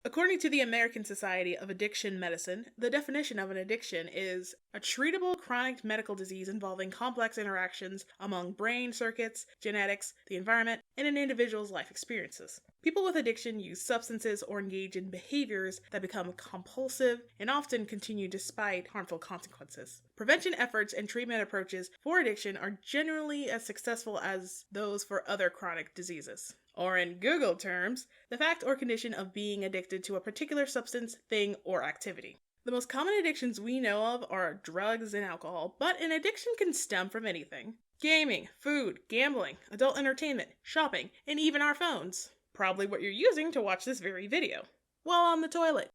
According to the American Society of Addiction Medicine, the definition of an addiction is a treatable chronic medical disease involving complex interactions among brain circuits, genetics, the environment, and an individual's life experiences. People with addiction use substances or engage in behaviors that become compulsive and often continue despite harmful consequences. Prevention efforts and treatment approaches for addiction are generally as successful as those for other chronic diseases. Or in Google terms, the fact or condition of being addicted to a particular substance, thing, or activity. The most common addictions we know of are drugs and alcohol, but an addiction can stem from anything. Gaming, food, gambling, adult entertainment, shopping, and even our phones. Probably what you're using to watch this very video. While on the toilet.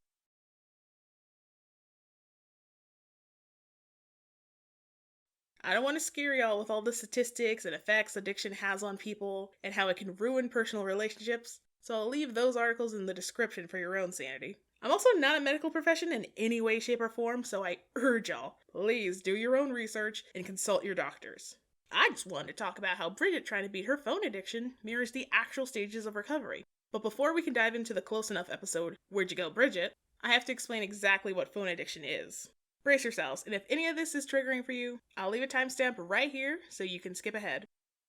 I don't want to scare y'all with all the statistics and effects addiction has on people and how it can ruin personal relationships, so I'll leave those articles in the description for your own sanity. I'm also not a medical profession in any way, shape, or form, so I urge y'all, please do your own research and consult your doctors. I just wanted to talk about how Bridgette trying to beat her phone addiction mirrors the actual stages of recovery. But before we can dive into the close enough episode, Where'd You Go, Bridgette?, I have to explain exactly what phone addiction is. Brace yourselves, and if any of this is triggering for you, I'll leave a timestamp right here so you can skip ahead.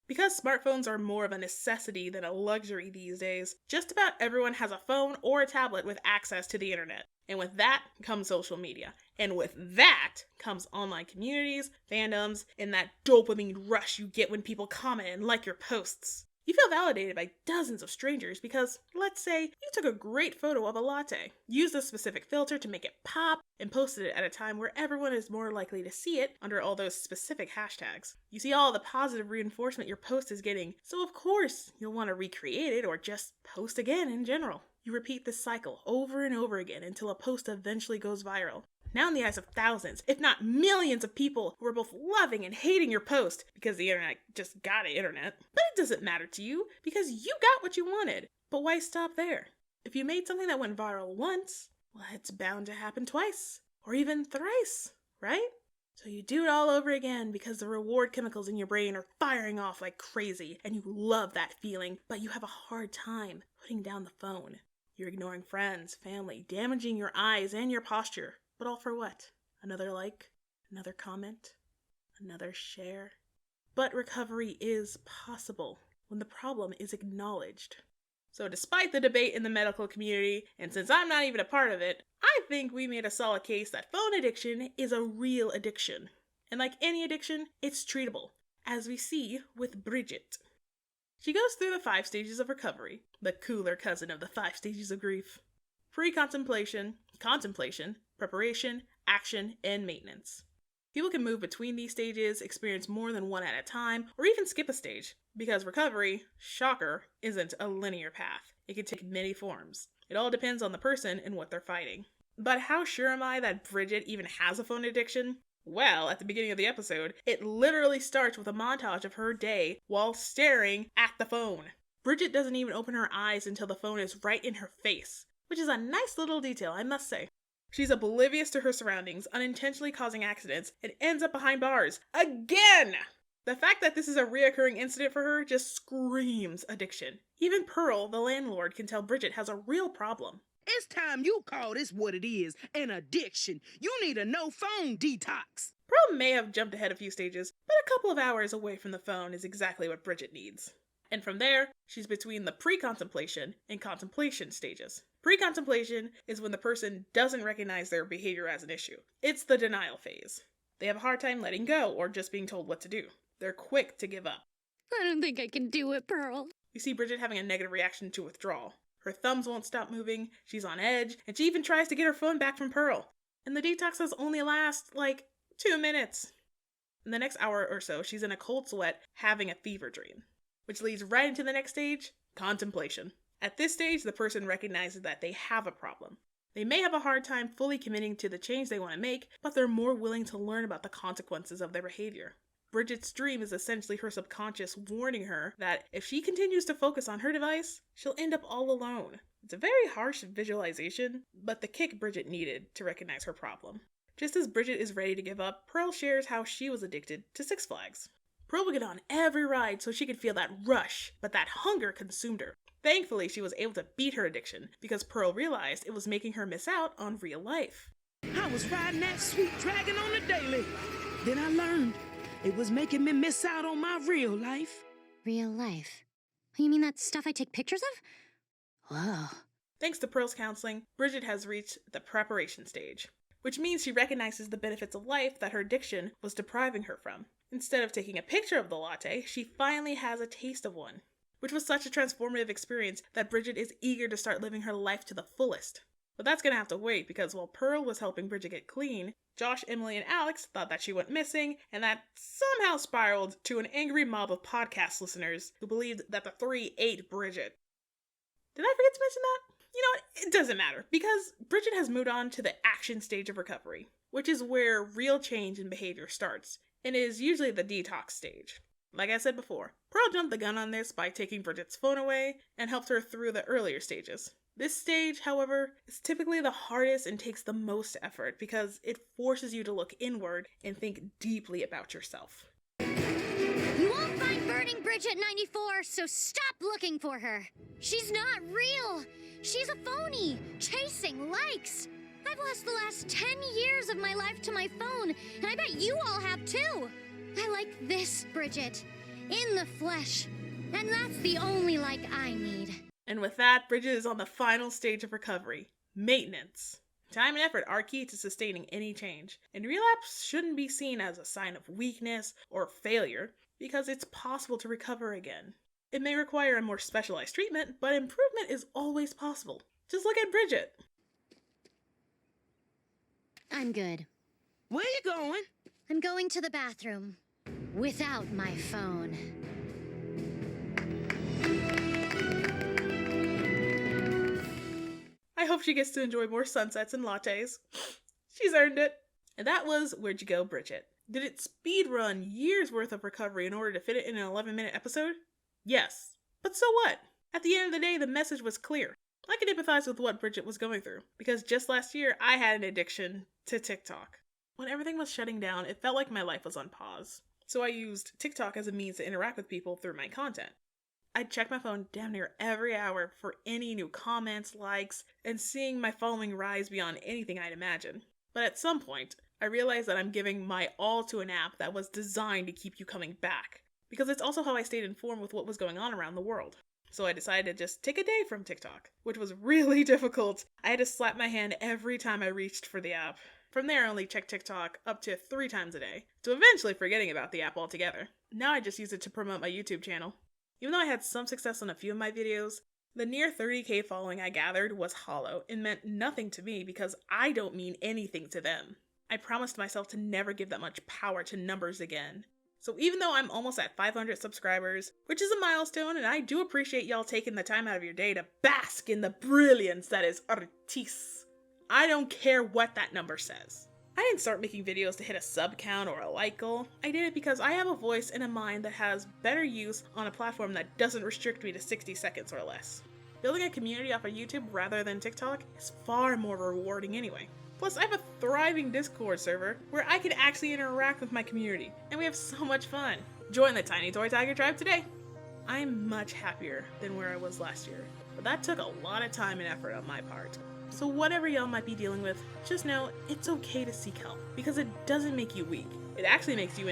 Because smartphones are more of a necessity than a luxury these days, just about everyone has a phone or a tablet with access to the internet. And with that comes social media. And with that comes online communities, fandoms, and that dopamine rush you get when people comment and like your posts. You feel validated by dozens of strangers because, let's say, you took a great photo of a latte, used a specific filter to make it pop, and posted it at a time where everyone is more likely to see it under all those specific hashtags. You see all the positive reinforcement your post is getting, so of course you'll want to recreate it or just post again in general. You repeat this cycle over and over again until a post eventually goes viral. Now in the eyes of thousands, if not millions of people who are both loving and hating your post because the internet just got an internet. But it doesn't matter to you because you got what you wanted. But why stop there? If you made something that went viral once, well, it's bound to happen twice or even thrice, right? So you do it all over again because the reward chemicals in your brain are firing off like crazy and you love that feeling, but you have a hard time putting down the phone. You're ignoring friends, family, damaging your eyes and your posture. But all for what? Another like? Another comment? Another share? But recovery is possible when the problem is acknowledged. So despite the debate in the medical community, and since I'm not even a part of it, I think we made a solid case that phone addiction is a real addiction. And like any addiction, it's treatable, as we see with Bridgette. She goes through the 5 stages of recovery, the cooler cousin of the 5 stages of grief. Pre-contemplation, contemplation, preparation, action, and maintenance. People can move between these stages, experience more than one at a time, or even skip a stage, because recovery, shocker, isn't a linear path. It can take many forms. It all depends on the person and what they're fighting. But how sure am I that Bridgette even has a phone addiction? Well, at the beginning of the episode, it literally starts with a montage of her day while staring at the phone. Bridgette doesn't even open her eyes until the phone is right in her face, which is a nice little detail, I must say. She's oblivious to her surroundings, unintentionally causing accidents, and ends up behind bars. Again! The fact that this is a reoccurring incident for her just screams addiction. Even Pearl, the landlord, can tell Bridgette has a real problem. It's time you call this what it is, an addiction. You need a no-phone detox. Pearl may have jumped ahead a few stages, but a couple of hours away from the phone is exactly what Bridgette needs. And from there, she's between the pre-contemplation and contemplation stages. Pre-contemplation is when the person doesn't recognize their behavior as an issue. It's the denial phase. They have a hard time letting go or just being told what to do. They're quick to give up. I don't think I can do it, Pearl. You see Bridgette having a negative reaction to withdrawal. Her thumbs won't stop moving, she's on edge, and she even tries to get her phone back from Pearl. And the detoxes only last, 2 minutes. In the next hour or so, she's in a cold sweat, having a fever dream. Which leads right into the next stage, contemplation. At this stage, the person recognizes that they have a problem. They may have a hard time fully committing to the change they want to make, but they're more willing to learn about the consequences of their behavior. Bridgette's dream is essentially her subconscious warning her that if she continues to focus on her device, she'll end up all alone. It's a very harsh visualization, but the kick Bridgette needed to recognize her problem. Just as Bridgette is ready to give up, Pearl shares how she was addicted to Six Flags. Pearl would get on every ride so she could feel that rush, but that hunger consumed her. Thankfully, she was able to beat her addiction because Pearl realized it was making her miss out on real life. I was riding that sweet dragon on the daily. Then I learned it was making me miss out on my real life. Real life? You mean that stuff I take pictures of? Whoa. Thanks to Pearl's counseling, Bridgette has reached the preparation stage, which means she recognizes the benefits of life that her addiction was depriving her from. Instead of taking a picture of the latte, she finally has a taste of one, which was such a transformative experience that Bridgette is eager to start living her life to the fullest. But that's gonna have to wait because while Pearl was helping Bridgette get clean, Josh, Emily, and Alex thought that she went missing, and that somehow spiraled to an angry mob of podcast listeners who believed that the three ate Bridgette. Did I forget to mention that? You know what? It doesn't matter, because Bridgette has moved on to the action stage of recovery, which is where real change in behavior starts, and is usually the detox stage. Like I said before, Pearl jumped the gun on this by taking Bridgette's phone away and helped her through the earlier stages. This stage, however, is typically the hardest and takes the most effort because it forces you to look inward and think deeply about yourself. You won't find burning Bridgette 94, so stop looking for her. She's not real. She's a phony, chasing likes. I've lost the last 10 years of my life to my phone, and I bet you all have too. I like this Bridgette, in the flesh, and that's the only like I need. And with that, Bridgette is on the final stage of recovery, maintenance. Time and effort are key to sustaining any change, and relapse shouldn't be seen as a sign of weakness or failure, because it's possible to recover again. It may require a more specialized treatment, but improvement is always possible. Just look at Bridgette. I'm good. Where you going? I'm going to the bathroom. Without my phone. I hope she gets to enjoy more sunsets and lattes. She's earned it. And that was Where'd You Go, Bridgette? Did it speedrun years worth of recovery in order to fit it in an 11-minute episode? Yes. But so what? At the end of the day, the message was clear. I could empathize with what Bridgette was going through, because just last year, I had an addiction to TikTok. When everything was shutting down, it felt like my life was on pause. So I used TikTok as a means to interact with people through my content. I'd check my phone damn near every hour for any new comments, likes, and seeing my following rise beyond anything I'd imagine. But at some point, I realized that I'm giving my all to an app that was designed to keep you coming back, because it's also how I stayed informed with what was going on around the world. So I decided to just take a day from TikTok, which was really difficult. I had to slap my hand every time I reached for the app. From there, I only checked TikTok up to 3 times a day, to eventually forgetting about the app altogether. Now I just use it to promote my YouTube channel. Even though I had some success on a few of my videos, the near 30K following I gathered was hollow and meant nothing to me because I don't mean anything to them. I promised myself to never give that much power to numbers again. So even though I'm almost at 500 subscribers, which is a milestone, and I do appreciate y'all taking the time out of your day to bask in the brilliance that is Artis, I don't care what that number says. I didn't start making videos to hit a sub count or a like goal. I did it because I have a voice and a mind that has better use on a platform that doesn't restrict me to 60 seconds or less. Building a community off of YouTube rather than TikTok is far more rewarding anyway. Plus, I have a thriving Discord server where I can actually interact with my community, and we have so much fun. Join the Tiny Toy Tiger Tribe today! I'm much happier than where I was last year, but that took a lot of time and effort on my part. So whatever y'all might be dealing with, just know it's okay to seek help, because it doesn't make you weak. It actually makes you